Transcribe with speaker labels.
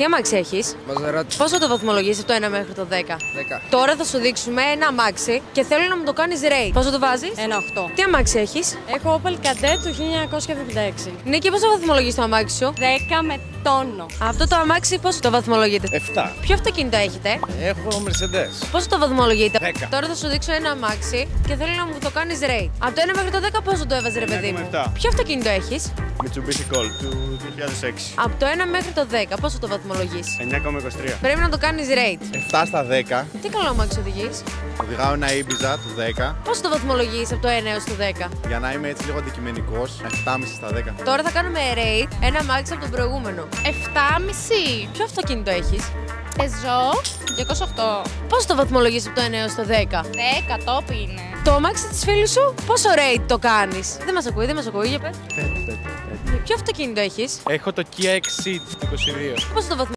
Speaker 1: Τι αμάξι έχεις?
Speaker 2: Μαζεράτη.
Speaker 1: Πόσο το βαθμολογείς από το 1 μέχρι το 10?
Speaker 2: 10.
Speaker 1: Τώρα θα σου δείξουμε ένα αμάξι και θέλω να μου το κάνεις rate. Πόσο το βάζεις?
Speaker 3: Ένα 8.
Speaker 1: Τι αμάξι έχεις?
Speaker 3: Έχω Opel Kadett του 1976.
Speaker 1: Νίκη, πόσο βαθμολογείς το αμάξι σου?
Speaker 3: 10 με τόνο.
Speaker 1: Αυτό το αμάξι πόσο το βαθμολογείτε?
Speaker 2: 7.
Speaker 1: Ποιο αυτοκίνητο έχετε?
Speaker 2: Έχω Mercedes.
Speaker 1: Πόσο το βαθμολογείτε?
Speaker 2: 10.
Speaker 1: Τώρα θα σου δείξω ένα αμάξι και θέλω να μου το κάνεις rate. Από το 1 μέχρι το 10 πόσο το έβαζε, ρε παιδί μου?
Speaker 2: 9,7.
Speaker 1: Ποιο αυτοκίνητο έχεις?
Speaker 2: Mitsubishi Colt του 2006.
Speaker 1: Από το 1 μέχρι το 10 πόσο το βαθμολογείς?
Speaker 2: 9,23.
Speaker 1: Πρέπει να το κάνεις rate.
Speaker 4: 7 στα 10.
Speaker 1: Τι καλό αμάξι οδηγείς?
Speaker 4: Οδηγάω ένα Ibiza του 10.
Speaker 1: Πόσο το βαθμολογείς από το 1 έως το 10?
Speaker 4: Για να είμαι έτσι λίγο αντικειμενικός, 7,5 στα 10.
Speaker 1: Τώρα θα κάνουμε rate ένα αμάξι από τον προηγούμενο.
Speaker 3: 7,5.
Speaker 1: Ποιο αυτοκίνητο έχεις?
Speaker 3: Peugeot 208.
Speaker 1: Πόσο το βαθμολογείς από το 1 έως το 10?
Speaker 3: 10 τόπι είναι.
Speaker 1: Το αμάξι της φίλης σου πόσο rate το κάνεις? Δεν μας ακούει, για πες. Ποιο αυτοκίνητο έχεις?
Speaker 2: Έχω το Kia Exceed του 22.
Speaker 1: Πόσο το βαθμολογείς?